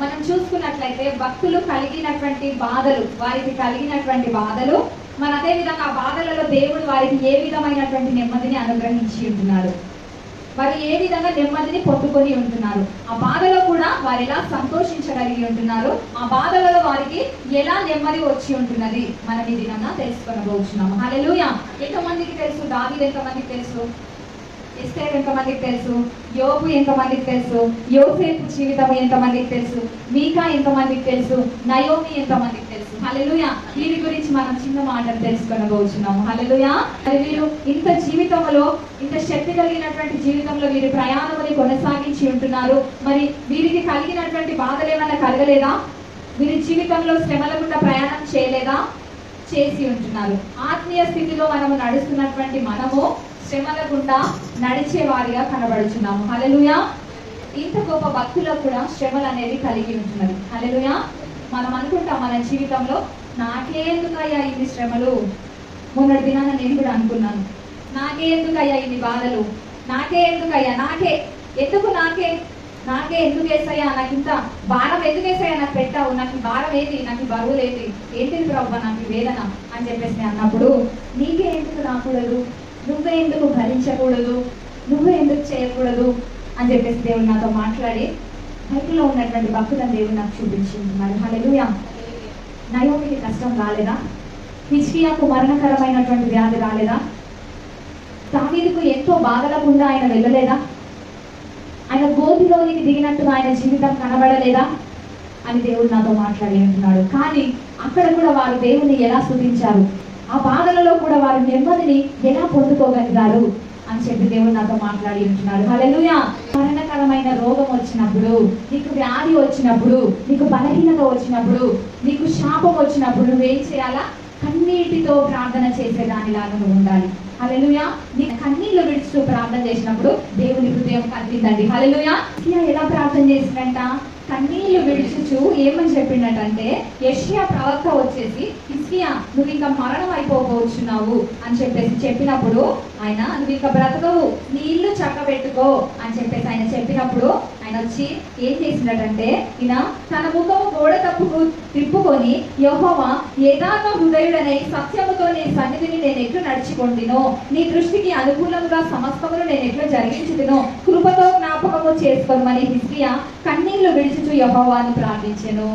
మనం చూసుకున్నట్లయితే భక్తులు కలిగినటువంటి బాధలు, వారికి కలిగినటువంటి బాధలు, మన అదే విధంగా ఆ బాధలలో దేవుడు వారికి ఏ విధమైనటువంటి నెమ్మదిని అనుగ్రహించి ఉంటున్నారు, వారు ఏ విధంగా నెమ్మదిని పొందుకొని ఉంటున్నారు, ఆ బాధలో కూడా వారు ఎలా సంతోషించగలిగి ఉంటున్నారు, ఆ బాధలలో వారికి ఎలా నెమ్మది వచ్చి ఉంటున్నది, మనం ఈ దినంగా తెలుసుకొనబోతున్నాము. హల్లెలూయా. ఎంతమందికి తెలుసు దావీదు? ఎంతమందికి తెలుసు ఎస్తేర్? ఎంతమందికి తెలుసు యోబు? ఎంతమందికి తెలుసు యోసేపు జీవితం? ఎంతమందికి తెలుసు మీకా? ఎంతమందికి తెలుసు నయోమి? ఎంతమందికి తెలుసు? హల్లెలూయా. వీరి గురించి మనం చిన్న మాటలు తెలుసుకొనబోతున్నాము. హల్లెలూయా. మరి వీరు ఇంత జీవితంలో, ఇంత శక్తి కలిగినటువంటి జీవితంలో వీరి ప్రయాణముని కొనసాగించి ఉంటున్నారు. మరి వీరికి కలిగినటువంటి బాధలు ఏమైనా కలగలేదా? వీరి జీవితంలో శ్రమల గుండా ప్రయాణం చేయలేదా? చేసి ఉంటున్నారు. ఆత్మీయ స్థితిలో మనము నడుస్తున్నటువంటి మనము శ్రమల గుండా నడిచే వారిగా కనబడుచున్నాము. హల్లెలూయా. ఇంత గొప్ప భక్తులకు కూడా శ్రమలు అనేవి కలిగి ఉంటున్నది. హల్లెలూయా. మనం అనుకుంటాం మన జీవితంలో, నాకే ఎందుకయ్యా ఇన్ని శ్రమలు? మొన్నటి దినాన నేను కూడా అనుకున్నాను, నాకే ఎందుకయ్యా ఇన్ని బాధలు? నాకే ఎందుకయ్యా? నాకే ఎందుకు వేసాయా? నాకు ఇంత భారం ఎందుకు వేసాయా? నాకు పెట్టావు, నాకు ఈ భారం ఏంటి? నాకు ఈ బరువులు ఏంటిది ప్రభు, నాకు ఈ వేదన అని చెప్పేసి అన్నప్పుడు, నీకే ఎందుకు రాకూడదు? నువ్వే ఎందుకు భరించకూడదు? నువ్వే ఎందుకు చేయకూడదు అని చెప్పేసి దేవుడు నాతో మాట్లాడి బైబిల్లో ఉన్నటువంటి భక్తులను దేవుడు నాకు చూపించుకుంటున్నాడు. హల్లెలూయా. నయోమికి కష్టం రాలేదా? హిజ్కియాకు మరణకరమైనటువంటి వ్యాధి రాలేదా? దావీదుకు ఎంతో బాధలకుండా ఆయన వెళ్ళలేదా? ఆయన గోతిలోనికి దిగినట్టుగా ఆయన జీవితం కనబడలేదా అని దేవుడు నాతో మాట్లాడి ఉంటున్నాడు. కానీ అక్కడ కూడా వారు దేవుని ఎలా స్తుతించారు, ఆ బాధలలో కూడా వారు నెమ్మదిని ఎలా పొందుకోగలిగారు అని చెప్పి దేవుడు నాతో మాట్లాడి ఉంటున్నాడు. హల్లెలూయా. మరణకరమైన రోగం వచ్చినప్పుడు, నీకు వ్యాధి వచ్చినప్పుడు, నీకు బలహీనత వచ్చినప్పుడు, నీకు శాపం వచ్చినప్పుడు నువ్వేం చేయాలా? కన్నీటితో ప్రార్థన చేసేదానిలాగా నువ్వు ఉండాలి. హల్లెలూయా. నీ కన్నీళ్లు విడుచు ప్రార్థన చేసినప్పుడు దేవుని హృదయం కదిలిందండి. హల్లెలూయా. ఎలా ప్రార్థన చేసిందంట? కన్నీళ్లు విడుచుచు ఏమని చెప్పిండటంటే, యెషయా ప్రవక్త వచ్చేసి, హిజ్కియా నువ్వు ఇంకా మరణం అయిపోవచ్చున్నావు అని చెప్పేసి చెప్పినప్పుడు, ఆయన నువ్వు ఇంకా బ్రతకవు, నీ ఇల్లు చక్కబెట్టుకో అని చెప్పేసి ఆయన చెప్పినప్పుడు ఆయన వచ్చి ఏం చేసినట్టంటే, ఈయన తన ముఖము గోడ తప్పుకు తిప్పుకొని, యెహోవా యథార్థ హృదయుడనై సత్యముతో నీ సన్నిధిని నేను ఎట్లు నడుచుకొంటినో, నీ దృష్టికి అనుకూలంగా సమస్తమును నేను ఎట్లు జరిగించుదునో కృపతో జ్ఞాపకము చేసుకోమని హిజ్కియా కన్నీళ్లు విడిచుచు యెహోవాను ప్రార్థించెను.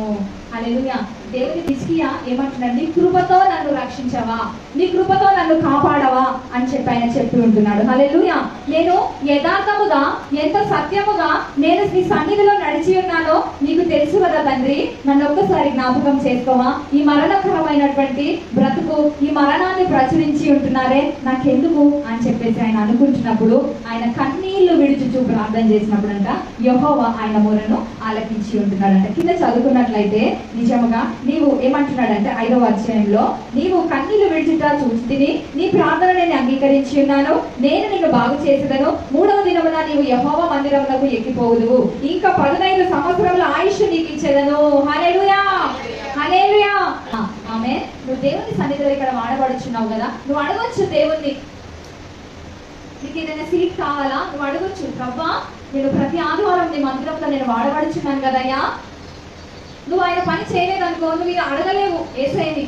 హల్లెలూయా. దేవుని హిజ్కియా ఏమంటున్నాడు? నీ కృపతో నన్ను రక్షించవా, నీ కృపతో నన్ను కాపాడవా అని చెప్పి ఆయన చెప్పి ఉంటున్నాడు. హల్లెలూయా. నేను యథార్థముగా, ఎంత సత్యముగా నేను నీ సన్నిధిలో నడిచి ఉన్నానో నీకు తెలుసు కదా తండ్రి, నన్ను ఒక్కసారి జ్ఞాపకం చేసుకోవా? ఈ మరణకరమైనటువంటి బ్రతుకు, ఈ మరణాన్ని ప్రచురించి ఉంటున్నారే, నాకెందుకు అని చెప్పేసి ఆయన అనుకుంటున్నప్పుడు, ఆయన కన్నీళ్లు విడుచుచు ప్రార్థన చేసినప్పుడు అంట యెహోవా ఆయన మొరను ఆలకించి ఉంటున్నాడంట. కింద చదువుకున్నట్లయితే నిజముగా నీవు ఏమంటున్నాడంటే 5వ అధ్యాయంలో, నీవు కన్నీళ్లు విడిచుట చూచితిని, నీ ప్రార్థన నేను అంగీకరించి ఉన్నాను, నేను నిన్ను బాగు చేసేదను, 3వ దినమున నీవు యెహోవా మందిరమునకు ఎక్కిపోవుదువు, ఇంకా 15 సంవత్సరముల ఆయుష్ నీకు ఇచ్చేదను. హల్లెలూయా. హల్లెలూయా. ఆమె నువ్వు దేవుని సన్నిధిలో ఇక్కడ వాడబడుచున్నావు కదా, నువ్వు అడగొచ్చు దేవుణ్ణి, నీకు ఏదైనా సీట్ కావాలా? నువ్వు అడగొచ్చు, ప్రభువా నేను ప్రతి ఆదివారం నీ మందిరంలో నేను వాడబడుచున్నాను కదయ్యా. నువ్వు ఆయన పని చేయలేదనుకో, నువ్వు అడగలేవు యేసయ్యని.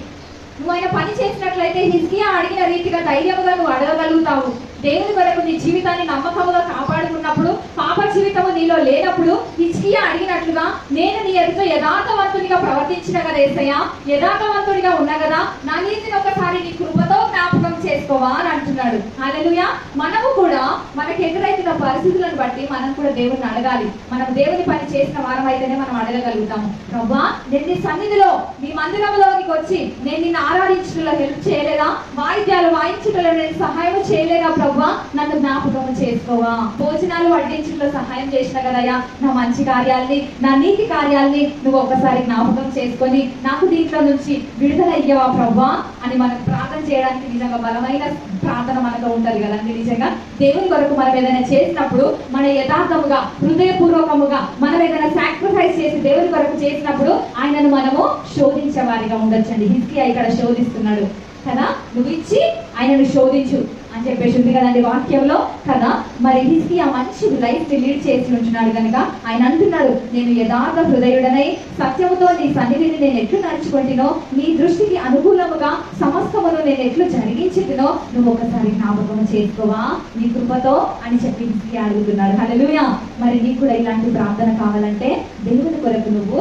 నువ్వు ఆయన పని చేసినట్లయితే హిజ్కియా అడిగిన రీతిగా ధైర్యముగా నువ్వు అడగగలుగుతావు. దేవుని కొరకు నీ జీవితాన్ని నమ్మకముగా కాపాడుకున్నప్పుడు, పాప జీవితము నీలో లేనప్పుడు హిజ్కియా అడిగినట్లుగా నేను నీ ఎదుట యథార్థవంతుడిగా ప్రవర్తించిన కదా యేసయ్యా, యథార్థవంతుడిగా ఉన్నా కదా, నా నీతిని ఒకసారి నీ కృపతో జ్ఞాపకం చేసుకోవా అని అంటున్నాడు. హల్లెలూయా. మనము కూడా మనకు ఎదురైతున్న పరిస్థితులను బట్టి మనం కూడా దేవుని అడగాలి. మనం దేవుని పని చేసిన వారం అయితేనే మనం అడగగలుగుతాము, ప్రభువా నేను నీ సన్నిధిలో, నీ మందిరంలోనికి వచ్చి నేను నిన్ను ఆరాధించడంలో హెల్ప్ చేయలేదా, వాయిద్యాలు వాయించడంలో నేను సహాయం చేయలేదా ప్రభువా, నన్ను జ్ఞాపకం చేసుకోవా, భోజనాలు వడ్డించడంలో సహాయం చేసిన కదయ్యా, నా మంచి కార్యాలని, నా నీతి కార్యాలని నువ్వు ఒకసారి జ్ఞాపకం చేసుకొని నాకు దీంట్లో నుంచి విడుదల అయ్యవా ప్రభువా అని మనం ప్రార్థన చేయడానికి నిజంగా బలమైన ప్రార్థన మనతో ఉంటది కదండి. నిజంగా దేవుని కొరకు మనం ఏదైనా చేసినప్పుడు మన యథార్థముగా, హృదయపూర్వకముగా మనం ఏదైనా సాక్రిఫైస్ చేసి దేవుని కొరకు చేసినప్పుడు ఆయనను మనము శోధించే వారిగా ఉండొచ్చండి. హిజ్కియా ఇక్కడ శోధిస్తున్నాడు కదా, నువ్వు ఇచ్చి ఆయనను శోధించు, అని చెప్పేసి ఉంది కదండి వాక్యంలో కదా. మరి హిజ్కియా మంచి లైఫ్ లీడ్ చేసి ఉంటున్నాడు కనుక ఆయన అంటున్నాడు, నేను యథార్థ హృదయుడనై సత్యముతో నీ సన్నిధిని నేను ఎట్లు నడుచుకుంటునో, నీ దృష్టికి అనుకూలముగా సమస్తమును నేను ఎట్లు జరిగించుతునో నువ్వు ఒకసారి జ్ఞాపకం చేసుకోవా నీ కృపతో అని చెప్పి హిజ్కియా అడుగుతున్నాడు. హల్లెలూయా. మరి నీకు కూడా ఇలాంటి ప్రార్థన కావాలంటే దేవుని కొరకు నువ్వు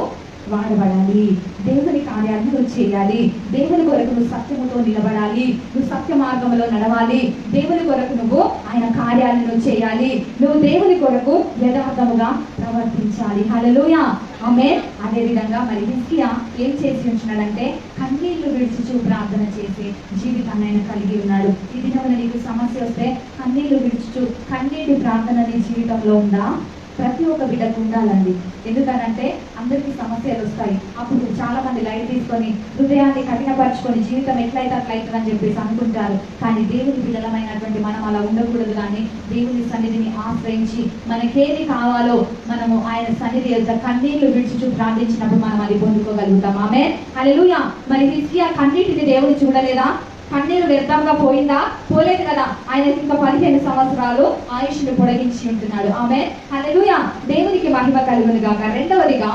వాడబడాలి, దేవుని కార్యాలను నువ్వు చేయాలి, దేవుని కొరకు నువ్వు సత్యముతో నిలబడాలి, నువ్వు సత్య మార్గంలో నడవాలి, దేవుని కొరకు నువ్వు ఆయన కార్యాలను నువ్వు చేయాలి, నువ్వు దేవుని కొరకు యథార్థముగా ప్రవర్తించాలి. హల్లెలూయా. ఆమేన్. అదే విధంగా మరి హిజ్కియా ఏం చేసి ఉంటున్నాడంటే కన్నీళ్లు విడిచుచు ప్రార్థన చేసి జీవితాన్ని ఆయన కలిగి ఉన్నాడు. ఈ దినమున నీకు సమస్య వస్తే కన్నీళ్లు విడిచుచు కన్నీటి ప్రార్థన నీ జీవితంలో ఉందా? ప్రతి ఒక్క బిడ్డకు ఉండాలండి. ఎందుకనంటే అందరికీ సమస్యలు వస్తాయి. అప్పుడు చాలా మంది లైట్ తీసుకొని హృదయాన్ని కఠినపరచుకొని జీవితం ఎట్లయితే అట్లయితే అని చెప్పేసి అనుకుంటారు. కానీ దేవుని బిడ్డలమైనటువంటి మనం అలా ఉండకూడదు. కానీ దేవుని సన్నిధిని ఆశ్రయించి మనకేది కావాలో మనము ఆయన సన్నిధి యొక్క కన్నీళ్లు విడిచి ప్రార్థించినప్పుడు మనం అది పొందుకోగలుగుతాం. ఆమేన్. హల్లెలూయా. మరి హిజ్కియా కన్నీటిని దేవుడు చూడలేదా? కన్నీరు వ్యర్థంగా పోయిందా? పోలేదు కదా. ఆయన ఇంకా 15 సంవత్సరాలు ఆయుష్ను పొడిగించి ఉంటున్నాడు. ఆమేన్. హల్లెలూయా. దేవునికి మహిమ కలుగును గాక. రెండవదిగా